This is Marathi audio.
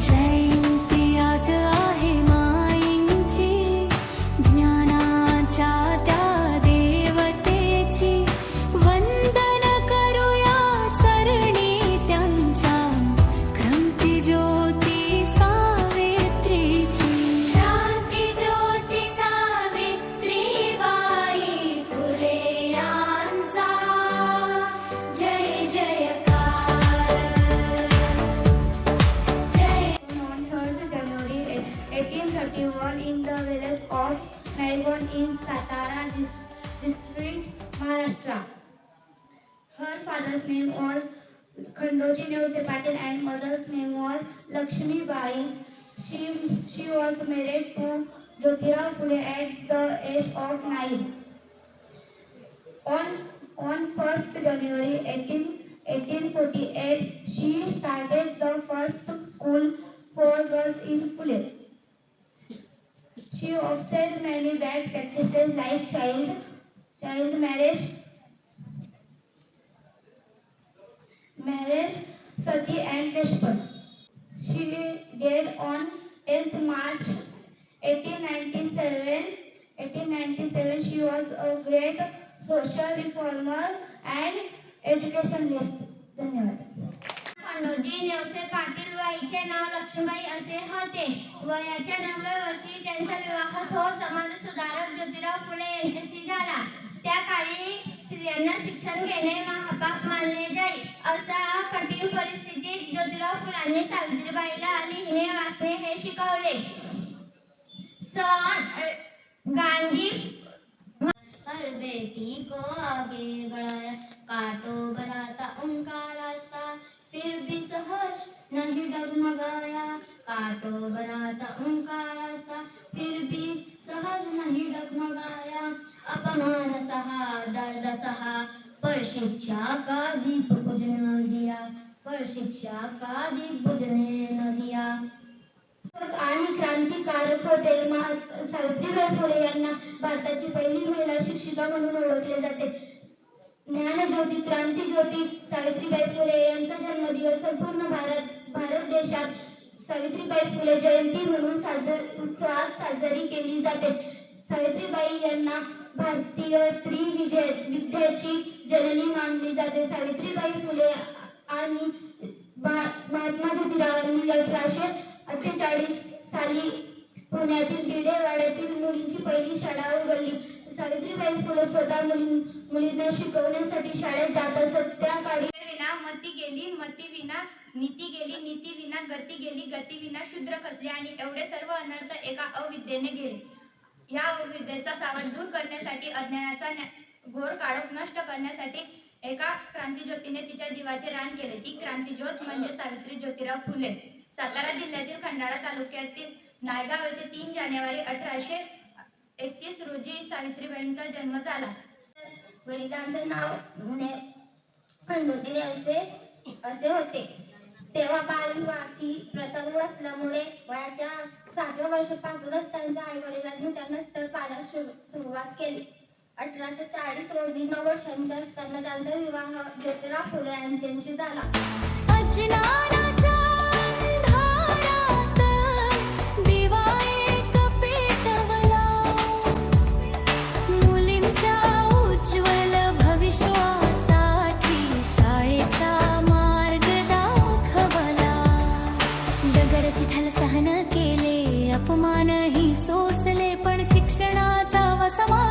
जयंती आज आहे माईंची, ज्ञानाच्या त्या देवतेची, वंदन करूया चरणी त्यांच्या, क्रांती ज्योती सावित्रीची. क्रांती ज्योती सावित्रीबाई फुले यांचा जय जयकार. On 3rd January 1831 in the village of Naigaon in Satara district, Maharashtra. Her father's name was Khandoji Nevse Patil and mother's name was Lakshmi Bai. She was married to Jyotirao Phule at the age of 9. On 1st January 1848, she started the first school for girls in Phule. She observed many bad practices like child marriage, sati and despot. She died on 10th March 1897. She was a great social reformer and educationist. धन्यवाद. खंडोजी नेवसे पाटील बाईचे नाव लक्ष्मीबाई असे होते. वयाच्या 90 वर्षी त्यांचा विवाह थोर समाज सुधारक ज्योतिराव फुले यांच्याशी झाला. त्या काळी स्त्रियांना शिक्षण घेणे महापाप मानले जाई. अशा कठीण परिस्थितीत ज्योतिराव फुलांनी सावित्रीबाईला लिहिणे वाचणे हे शिकवले. गांधी हर बेटी को आगे बढ़ाया, कांटों बनाता उनका रास्ता, फिर भी सहर्ष नहीं डगमगाया. कांटों बनाता उनका रास्ता, फिर भी सहर्ष नहीं डगमगाया. अपमान सहा, दर्द सहा, पर शिक्षा का दीप बुझने न दिया, पर शिक्षा का दीप बुझने न दिया. आणि क्रांतिकारक होते. सावित्रीबाई फुले यांना भारताची पहिली महिला शिक्षिका म्हणून ओळखले जाते. ज्ञानज्योती, क्रांतिज्योती सावित्रीबाई फुले यांचा जन्मदिवस संपूर्ण भारत देशात सावित्रीबाई फुले जयंती म्हणून उत्सवात साजरी केली जाते. सावित्रीबाई यांना भारतीय स्त्री विद्येची जननी मानली जाते. सावित्रीबाई फुले आणि महात्मा ज्योतिरावांनी 1848 साली पुण्यातील गिडेवाड्यातील मुलींची पहिली शाळा उघडली. सावित्रीबाई फुले स्वतः मुलींना शिकवण्यासाठी शाळेत जात असत. त्या काळी विना मती गेली, मती विना नीती गेली, नीती विना गती गेली, गती विना शूद्र खचले आणि एवढे सर्व अनर्थ एका अविद्येने गेले. या अविद्येचा सावट दूर करण्यासाठी, अज्ञानाचा घोर काळोख नष्ट करण्यासाठी एका क्रांतिज्योतीने तिच्या जीवाचे रान केले. ती क्रांतिज्योत म्हणजे सावित्री ज्योतिराव फुले. सातारा जिल्ह्यातील खंडाळा तालुक्यातील नायगाव येथे 3 जानेवारी 1831 रोजी सावित्रीबाईंचा जन्म झाला. वडिलांचे नाव खंडोजी नेवसे असे होते. तेव्हा बालविवाहाची प्रथा रूढ असल्यामुळे वयाच्या 7व्या वर्षापासूनच त्यांच्या आई वडिलांनी त्यांना स्थळ पाहण्यास सुरुवात केली. 1840 रोजी 9 वर्षांचा असताना त्यांचा विवाह ज्योतिराव फुले यांच्याशी झाला. अज्ञानाच्या अंधारात दिवा एक पेटवला, मुलींच्या उज्ज्वल भविष्यासाठी शाळेचा मार्ग दाखवला. डगर चिखल सहन केले, अपमानही सोसले, पण शिक्षणाचा वसमा